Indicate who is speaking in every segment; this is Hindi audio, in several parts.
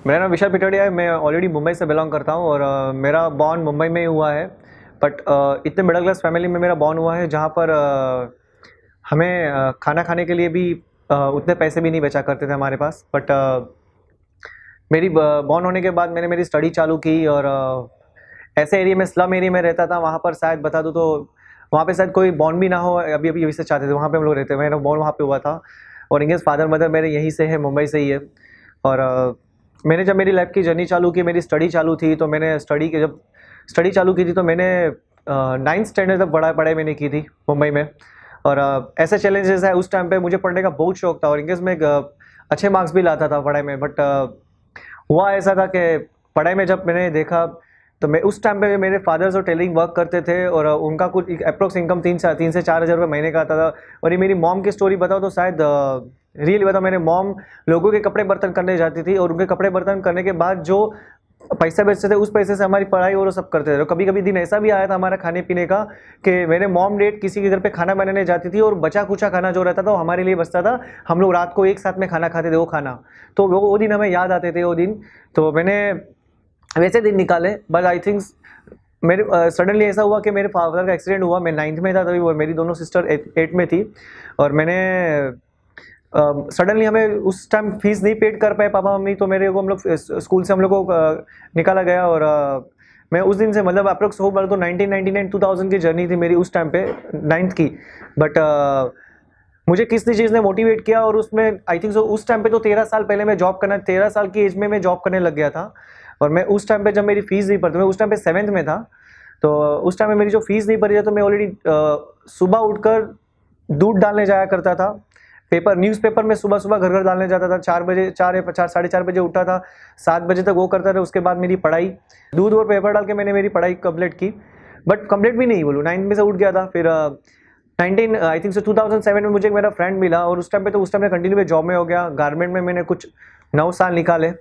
Speaker 1: मेरा नाम विशाल पिटोडिया है। मैं ऑलरेडी मुंबई से बिलोंग करता हूँ और मेरा बॉर्न मुंबई में ही हुआ है। बट इतने मिडिल क्लास फैमिली में मेरा बॉर्न हुआ है जहाँ पर हमें खाना खाने के लिए भी उतने पैसे भी नहीं बचा करते थे हमारे पास। बट मेरी बॉर्न होने के बाद मैंने मेरी स्टडी चालू की और ऐसे एरिया में, स्लम एरिया में रहता था। वहाँ पर शायद बता दूँ तो वहाँ पे शायद कोई बॉर्न भी ना हो, अभी अभी से चाहते थे वहाँ पे हम लोग रहते हैं। मेरा बॉर्न वहाँ पे हुआ था और इंग्लिश फादर मदर मेरे यहीं से है, मुंबई से ही है। और मैंने जब मेरी लाइफ की जर्नी चालू की, मेरी स्टडी चालू थी, तो मैंने जब स्टडी चालू की थी तो मैंने 9th स्टैंडर्ड तक पढ़ाई मैंने की थी मुंबई में। और ऐसे चैलेंजेस है, उस टाइम पे मुझे पढ़ने का बहुत शौक था और इंग्लिश में अच्छे मार्क्स भी लाता था पढ़ाई में। बट हुआ ऐसा था कि पढ़ाई में जब मैंने देखा तो मैं उस टाइम पे, मेरे फादर जो टेलरिंग वर्क करते थे और उनका कुछ अप्रोक्स इनकम 3 से 4 हज़ार रुपये महीने का आता था। और ये मेरी मॉम की स्टोरी बताओ तो शायद रियली बताओ, मेरे मॉम लोगों के कपड़े बर्तन करने जाती थी और उनके कपड़े बर्तन करने के बाद जो पैसा बेचते थे उस पैसे से हमारी पढ़ाई और वो सब करते थे। तो कभी कभी दिन ऐसा भी आया था हमारा खाने पीने का कि मेरे मॉम डेट किसी के घर पे खाना बनाने जाती थी और बचा कुचा खाना जो रहता था वो हमारे लिए बचता था। हम लोग रात को एक साथ में खाना खाते थे, वो खाना। तो वो दिन हमें याद आते थे वो दिन। तो मैंने वैसे दिन निकाले। बट आई थिंक मेरे सडनली ऐसा हुआ कि मेरे फादर का एक्सीडेंट हुआ। मैं 9th में था तभी, और मेरी दोनों सिस्टर 8 में थी। और मैंने सडनली हमें उस टाइम फीस नहीं पेड कर पाए पापा मम्मी, तो मेरे को हम लोग स्कूल से हम लोग को निकाला गया। और मैं उस दिन से मतलब अप्रोक्स हो बोले तो 1999 2000 की जर्नी थी मेरी उस टाइम पे 9th की। बट मुझे किसी चीज़ ने मोटिवेट किया और उसमें आई थिंक सो उस टाइम पे तो 13 साल पहले मैं जॉब करना, 13 साल की एज में मैं जॉब करने लग गया था। और मैं उस टाइम पे जब मेरी फीस नहीं भरती, मैं उस टाइम पे 7th में था, तो उस टाइम में मेरी जो फीस नहीं भरी थी तो मैं ऑलरेडी सुबह उठकर दूध डालने जाया करता था। न्यूज़पेपर में सुबह सुबह घर घर डालने जाता था। 4 बजे, 4 या 4 साढ़े 4 बजे उठता था, 7 बजे तक वो करता था। उसके बाद मेरी पढ़ाई, दूध और पेपर डाल के मैंने मेरी पढ़ाई कंप्लीट की। बट कंप्लीट भी नहीं बोलूँ, 9th में से उठ गया था। फिर 19 आई थिंक 2007 में मुझे एक मेरा फ्रेंड मिला और उस टाइम मैं कंटिन्यू में जॉब में हो गया। गारमेंट में मैंने कुछ 9 साल निकाले,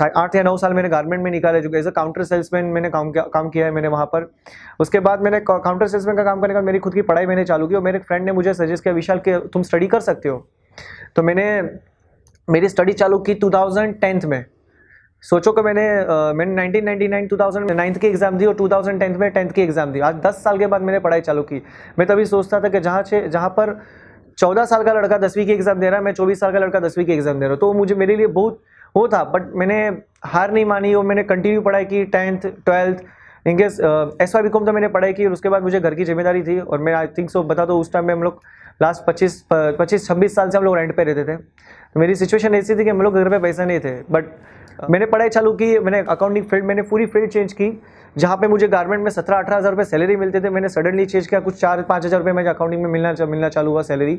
Speaker 1: 8 या 9 साल मैंने गारमेंट में निकाले, जो एज अ काउंटर सेल्समैन मैंने काम किया है मैंने वहाँ पर। उसके बाद मैंने काउंटर सेल्समैन का काम करने का मेरी खुद की पढ़ाई मैंने चालू की और मेरे फ्रेंड ने मुझे सजेस्ट किया, विशाल के तुम स्टडी कर सकते हो। तो मैंने मेरी स्टडी चालू की 2010 में। सोचो कि मैंने 1999 2000 में 9th की एग्जाम दी और 2010 में 10th की एग्जाम दी। आज 10 साल के बाद मैंने पढ़ाई चालू की। मैं तभी सोचता था कि जहाँ पर 14 साल का लड़का 10वीं की एग्जाम दे रहा है, मैं 24 साल का लड़का 10वीं की एग्जाम दे रहा हूँ। तो मुझे, मेरे लिए बहुत वो था। बट मैंने हार नहीं मानी और मैंने कंटिन्यू पढ़ाई की। 10th 12th English SY BCom तो मैंने पढ़ाई की और उसके बाद मुझे घर की जिम्मेदारी थी। और मैं आई थिंक सो बता दो, उस टाइम में हम लोग लास्ट 25-26 साल से हम लोग रेंट पे रहते थे। तो मेरी सिचुएशन ऐसी थी कि हम लोग घर पे पैसे नहीं थे। बट मैंने पढ़ाई चालू की, मैंने अकाउंटिंग फील्ड, मैंने पूरी फील्ड चेंज की। जहाँ पे मुझे गारमेंट में 17-18 हज़ार रुपये सैलरी मिलते थे, मैंने सडनली चेंज किया, कुछ 4-5 हज़ार रुपये मुझे अकाउंटिंग में मिलना चालू हुआ सैलरी।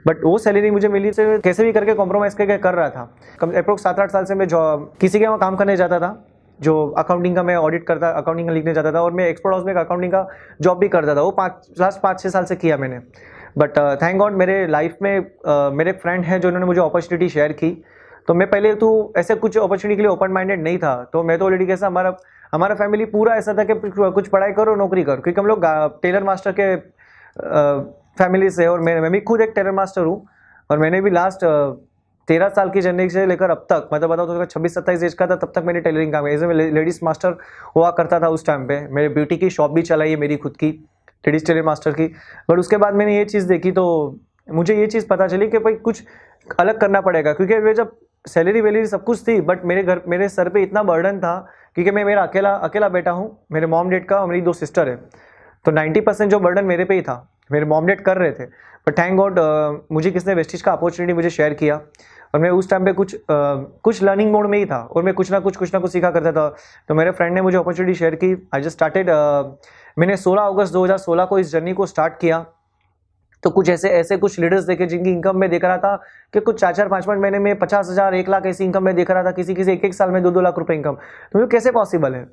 Speaker 1: बट वो सैलरी मुझे मिली से कैसे भी करके कॉम्प्रोमाइज़ करके कर रहा था। कम अप्रोक्स 7-8 साल से मैं किसी के वहाँ काम करने जाता था, जो अकाउंटिंग का मैं ऑडिट करता, अकाउंटिंग का लिखने जाता था। और मैं एक्सपोर्ट हाउस में अकाउंटिंग का जॉब भी करता था। वो लास्ट 5-6 साल से किया मैंने। बट थैंक गॉड मेरे लाइफ में मेरे फ्रेंड हैं जो इन्होंने मुझे अपॉर्चुनिटी शेयर की। तो मैं पहले तो ऐसे कुछ अपॉर्चुनिटी के लिए ओपन माइंडेड नहीं था। तो मैं तो ऑलरेडी कैसा, हमारा फैमिली पूरा ऐसा था कि कुछ पढ़ाई करो, नौकरी करो, क्योंकि हम लोग टेलर मास्टर के फैमिली से। और मैं भी खुद एक टेलर मास्टर हूँ। और मैंने भी लास्ट 13 साल की जर्नी से लेकर अब तक, मतलब बताओ तो 26-27 एज का था तब तक मैंने टेलरिंग काम किया। मैं लेडीज मास्टर हुआ करता था उस टाइम पे। मेरे ब्यूटी की शॉप भी चलाई है मेरी खुद की, लेडीज टेलर मास्टर की। बट उसके बाद मैंने ये चीज़ देखी तो मुझे ये चीज़ पता चली कि भाई कुछ अलग करना पड़ेगा। क्योंकि वे जब सैलरी वैलरी सब कुछ थी, बट मेरे सर पे इतना बर्डन था, क्योंकि मैं मेरा अकेला बेटा हूँ, मेरे मॉम डैड का और मेरी 2 सिस्टर है। तो 90% जो बर्डन मेरे पे ही था, मेरे मॉम डैड कर रहे थे। बट थैंक गॉड मुझे किसने वेस्टिज का अपॉर्चुनिटी मुझे शेयर किया। और मैं उस टाइम पे कुछ लर्निंग मोड में ही था और मैं कुछ ना कुछ सीखा करता था। तो मेरे फ्रेंड ने मुझे अपॉर्चुनिटी शेयर की। I just started. मैंने 16 अगस्त 2016 को इस जर्नी को स्टार्ट किया। तो कुछ ऐसे कुछ लीडर्स देखे जिनकी इनकम में देख रहा था कि कुछ 4-5 महीने में 50,000 1 लाख ऐसी इनकम में देख रहा था, किसी एक साल में 2-2 लाख रुपए इनकम। तो ये कैसे पॉसिबल है?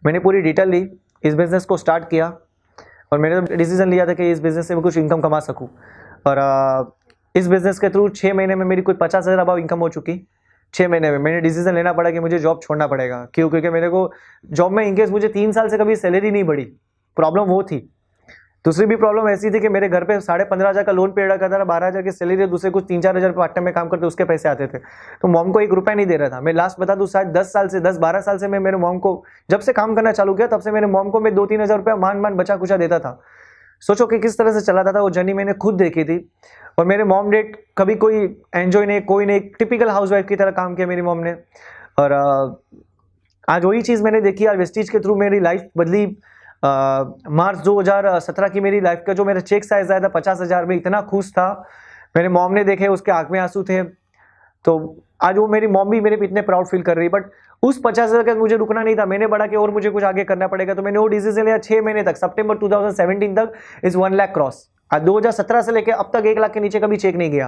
Speaker 1: मैंने पूरी डिटेल ली, इस बिजनेस को स्टार्ट किया और मैंने डिसीजन लिया था कि इस बिजनेस से मैं कुछ इनकम कमा सकूँ। और इस बिजनेस के थ्रू 6 महीने में मेरी कोई 50,000 अबाव इनकम हो चुकी। 6 महीने में मैंने डिसीजन लेना पड़ा कि मुझे जॉब छोड़ना पड़ेगा। क्योंकि मेरे को जॉब में इनकेस मुझे 3 साल से कभी सैलरी नहीं बढ़ी, प्रॉब्लम वो थी। दूसरी भी प्रॉब्लम ऐसी थी कि मेरे घर पे 15,500 का लोन पे रखा था, 12,000 की सैलरी, दूसरे कुछ 3-4 हज़ार पार्ट टाइम में काम करते उसके पैसे आते थे, तो मॉम को 1 रुपया नहीं दे रहा था। मैं लास्ट बता दूं, शायद 10-12 साल से मैं मेरे मॉम को, जब से काम करना चालू किया तब से मेरे मॉम को मैं 2-3 हज़ार रुपया मान बचा कुचा देता था। सोचो कि किस तरह से चलाता था, वो जर्नी मैंने खुद देखी थी। और मेरे मॉम डैड कभी कोई एंजॉय नहीं, कोई नहीं, टिपिकल हाउसवाइफ की तरह काम किया मेरी मॉम ने। और आज वही चीज़ मैंने देखी, आज वेस्टीज के थ्रू मेरी लाइफ बदली। मार्च 2017 की मेरी लाइफ का जो मेरा चेक साइज आया था 50,000 में, इतना खुश था। मेरे मॉम ने देखे, उसके आंख में आंसू थे। तो आज वो मेरी मॉम भी मेरे पे इतने प्राउड फील कर रही है। बट उस 50,000 का मुझे रुकना नहीं था, मैंने बढ़ा कि और मुझे कुछ आगे करना पड़ेगा। तो मैंने वो डिसीजन लिया 6 महीने तक, सितंबर 2017 तक इज 1 लाख क्रॉस। आज 2017 से लेकर अब तक 1 लाख के नीचे कभी चेक नहीं गया।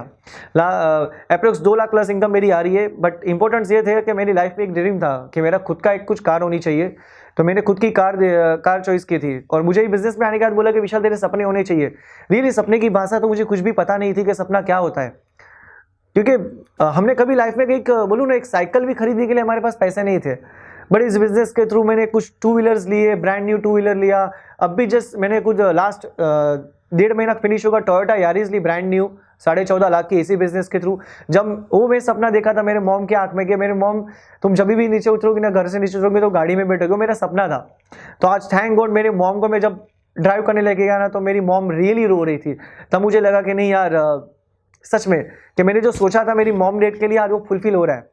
Speaker 1: अप्रोक्स 2 लाख प्लस इनकम मेरी आ रही है। बट इंपॉर्टेंस ये थे कि मेरी लाइफ में एक ड्रीम था कि मेरा खुद का एक कुछ कार होनी चाहिए। तो मैंने खुद की कार चॉइस की थी। और मुझे बिजनेस में आने के बाद बोला कि विशाल तेरे सपने होने चाहिए। रियली सपने की भाषा तो मुझे कुछ भी पता नहीं थी कि सपना क्या होता है, क्योंकि हमने कभी लाइफ में एक बोलूँ ना, एक साइकिल भी खरीदने के लिए हमारे पास पैसे नहीं थे। बट इस बिजनेस के थ्रू मैंने कुछ 2 व्हीलर्स लिए, ब्रांड न्यू 2 व्हीलर लिया। अब भी जस्ट मैंने कुछ लास्ट 1.5 महीना फिनिश होगा, टोयोटा यारिस ली ब्रांड न्यू 14.5 लाख की, इसी बिजनेस के थ्रू। जब वो मैं सपना देखा था मेरे मॉम के आंख में कि मेरे मॉम, तुम जब भी नीचे उतरोगे ना, घर से नीचे उतरोगे तो गाड़ी में बैठोगे, मेरा सपना था। तो आज थैंक गॉड मेरे मॉम को मैं जब ड्राइव करने लेके गया ना, तो मेरी मॉम रियली रो रही थी। तब मुझे लगा कि नहीं यार, सच में कि मैंने जो सोचा था मेरी मॉम डैड के लिए आज वो फुलफिल हो रहा है।